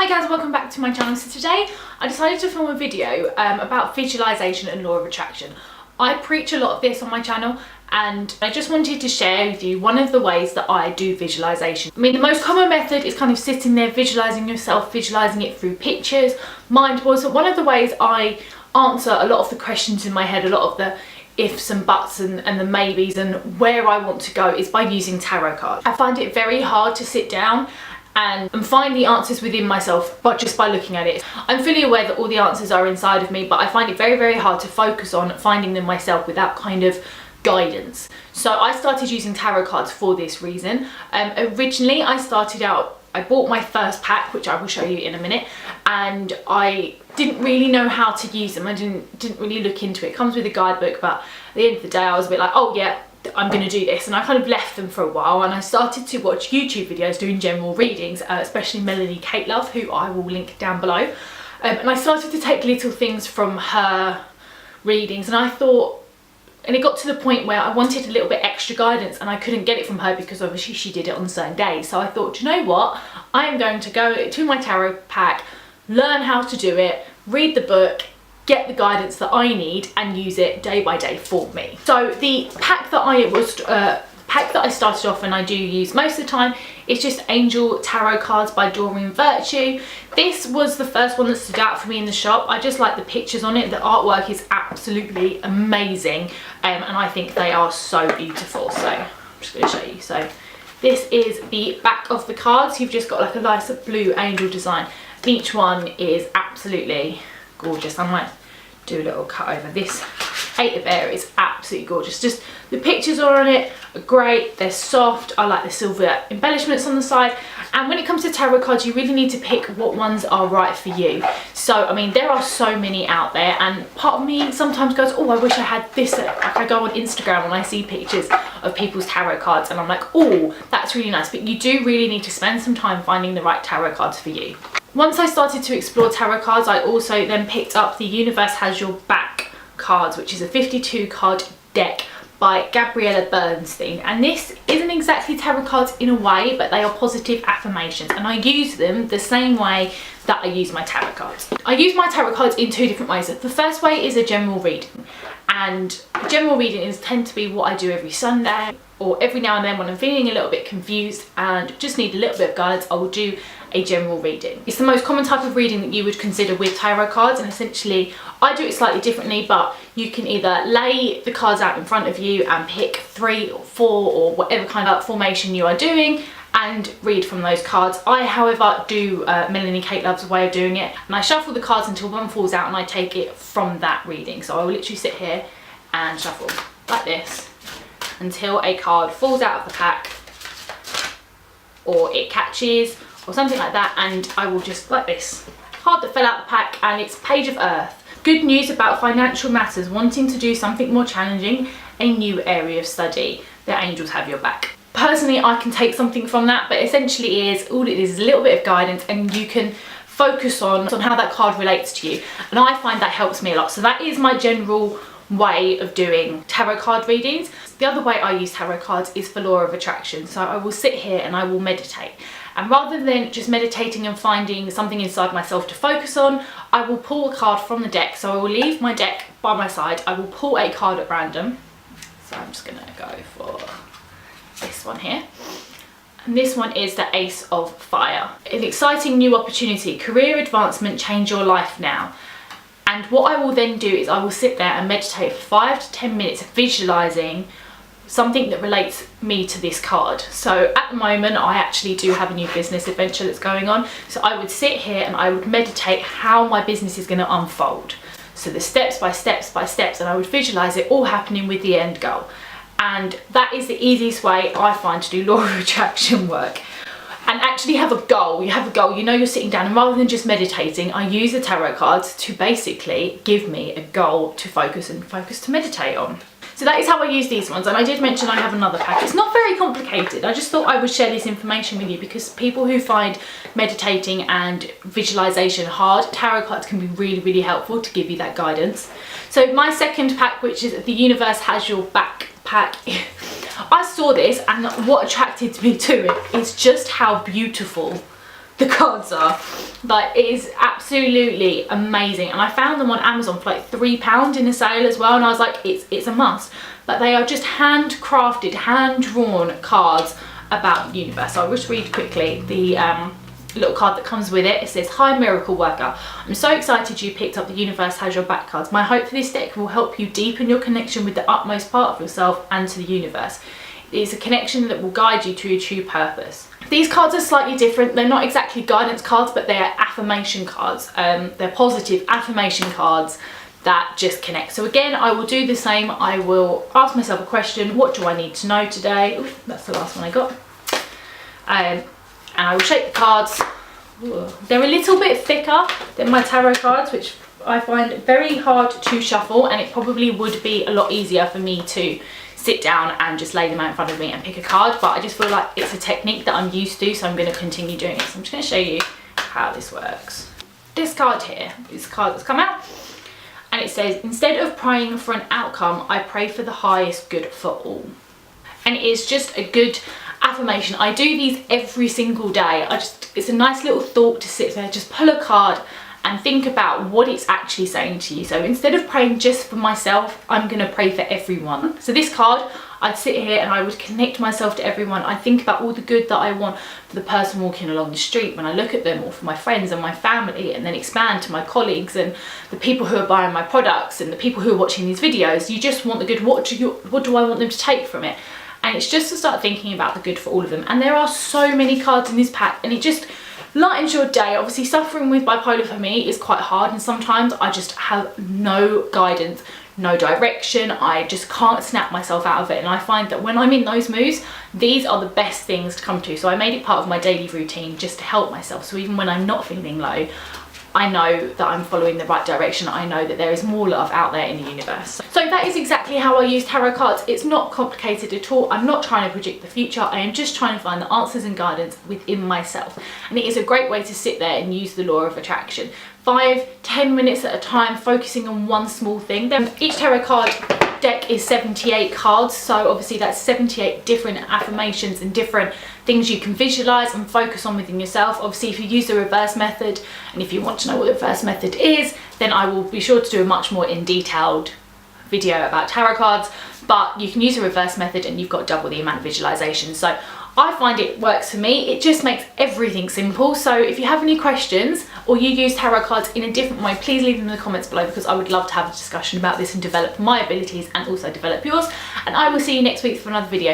Hi guys, welcome back to my channel. So today I decided to film a video about visualization and law of attraction. I preach a lot of this on my channel and I just wanted to share with you one of the ways that I do visualization. I mean, the most common method is kind of sitting there visualizing yourself, visualizing it through pictures, mind boards. But one of the ways I answer a lot of the questions in my head, a lot of the ifs and buts and the maybes and where I want to go is by using tarot cards. I find it very hard to sit down and find the answers within myself, but just by looking at it. I'm fully aware that all the answers are inside of me, but I find it very, very hard to focus on finding them myself without kind of guidance. So I started using tarot cards for this reason. Originally I started out, I bought my first pack, which I will show you in a minute, and I didn't really know how to use them. I didn't really look into it. It comes with a guidebook, but at the end of the day I was a bit like, oh yeah, I'm going to do this, and I kind of left them for a while and I started to watch YouTube videos doing general readings, especially Melanie Kate Love, who I will link down below, and I started to take little things from her readings, and I thought, and it got to the point where I wanted a little bit extra guidance and I couldn't get it from her because obviously she did it on certain days. So I thought, do you know what, I am going to go to my tarot pack, learn how to do it, read the book, get the guidance that I need and use it day by day for me. So the pack that I started off and I do use most of the time is just Angel Tarot Cards by Doreen Virtue. This was the first one that stood out for me in the shop. I just like the pictures on it. The artwork is absolutely amazing, and I think they are so beautiful. So I'm just going to show you. So this is the back of the cards. You've just got like a nice blue angel design. Each one is absolutely gorgeous. I might do a little cut over this. Eight of Air is absolutely gorgeous. Just the pictures on it are great, they're soft. I like the silver embellishments on the side. And when it comes to tarot cards, you really need to pick what ones are right for you. So I mean, there are so many out there, and part of me sometimes goes, oh, I wish I had this. Like I go on Instagram and I see pictures of people's tarot cards and I'm like, oh, that's really nice. But you do really need to spend some time finding the right tarot cards for you. Once I started to explore tarot cards, I also then picked up The Universe Has Your Back cards, which is a 52 card deck by Gabriella Bernstein. And this isn't exactly tarot cards in a way, but they are positive affirmations, and I use them the same way that I use my tarot cards. I use my tarot cards in two different ways. The first way is a general reading, and general readings tend to be what I do every Sunday, or every now and then when I'm feeling a little bit confused and just need a little bit of guidance, I will do a general reading. It's the most common type of reading that you would consider with tarot cards, and essentially I do it slightly differently, but you can either lay the cards out in front of you and pick 3 or 4 or whatever kind of formation you are doing and read from those cards. I, however, do Melanie Kate Love's way of doing it, and I shuffle the cards until one falls out and I take it from that reading. So I will literally sit here and shuffle like this until a card falls out of the pack or it catches or something like that, and I will just like this. Card that fell out the pack, and it's Page of Earth. Good news about financial matters, wanting to do something more challenging, a new area of study. The angels have your back. Personally, I can take something from that, but essentially all it is a little bit of guidance, and you can focus on how that card relates to you, and I find that helps me a lot. So that is my general way of doing tarot card readings. The other way I use tarot cards is for law of attraction. So I will sit here and I will meditate, and rather than just meditating and finding something inside myself to focus on, I will pull a card from the deck. So I will leave my deck by my side, I will pull a card at random. So I'm just gonna go for this one here. And this one is the Ace of Fire. An exciting new opportunity, career advancement, change your life now. And what I will then do is I will sit there and meditate for 5 to 10 minutes visualizing something that relates me to this card. So at the moment I actually do have a new business adventure that's going on. So I would sit here and I would meditate how my business is going to unfold. So the steps by steps by steps, and I would visualize it all happening with the end goal. And that is the easiest way I find to do law of attraction work. And actually have a goal. You have a goal, you know you're sitting down, and rather than just meditating, I use the tarot cards to basically give me a goal to focus to meditate on. So that is how I use these ones, and I did mention I have another pack. It's not very complicated. I just thought I would share this information with you because people who find meditating and visualization hard, tarot cards can be really, really helpful to give you that guidance. So my second pack, which is The Universe Has Your Back pack, I saw this, and what attracted me to it is just how beautiful the cards are. Like, it is absolutely amazing, and I found them on Amazon for like £3 in a sale as well, and I was like, it's a must. But they are just handcrafted, hand-drawn cards about the universe. So I'll just read quickly the little card that comes with it. It says, "Hi miracle worker, I'm so excited you picked up the universe has your back cards. My hope for this deck will help you deepen your connection with the utmost part of yourself and to the universe. It is a connection that will guide you to your true purpose." These cards are slightly different. They're not exactly guidance cards, but they're affirmation cards. They're positive affirmation cards that just connect. So again, I will do the same. I will ask myself a question. What do I need to know today? Ooh, that's the last one I got. And I will shake the cards. Ooh. They're a little bit thicker than my tarot cards, which I find very hard to shuffle, and it probably would be a lot easier for me to sit down and just lay them out in front of me and pick a card, but I just feel like it's a technique that I'm used to, so I'm going to continue doing it. So I'm just going to show you how this works. This card here is a card that's come out, and it says, "Instead of praying for an outcome, I pray for the highest good for all." And it is just a good affirmation. I do these every single day. It's a nice little thought to sit there, just pull a card and think about what it's actually saying to you. So instead of praying just for myself, I'm going to pray for everyone. So this card, I'd sit here and I would connect myself to everyone. I think about all the good that I want for the person walking along the street when I look at them, or for my friends and my family, and then expand to my colleagues and the people who are buying my products and the people who are watching these videos. You just want the good. What do I want them to take from it? And it's just to start thinking about the good for all of them. And there are so many cards in this pack, and it just lightens your day. Obviously, suffering with bipolar for me is quite hard, and sometimes I just have no guidance, no direction. I just can't snap myself out of it, and I find that when I'm in those moods, these are the best things to come to. So I made it part of my daily routine just to help myself. So even when I'm not feeling low, I know that I'm following the right direction. I know that there is more love out there in the universe. So that is exactly how I use tarot cards. It's not complicated at all. I'm not trying to predict the future. I am just trying to find the answers and guidance within myself. And it is a great way to sit there and use the law of attraction. 5-10 minutes at a time, focusing on one small thing. Then each tarot card deck is 78 cards, so obviously that's 78 different affirmations and different things you can visualize and focus on within yourself. Obviously, if you use the reverse method, and if you want to know what the reverse method is, then I will be sure to do a much more detailed video about tarot cards, but you can use the reverse method and you've got double the amount of visualization. So I find it works for me. It just makes everything simple. So if you have any questions, or you use tarot cards in a different way, please leave them in the comments below, because I would love to have a discussion about this and develop my abilities and also develop yours. And I will see you next week for another video.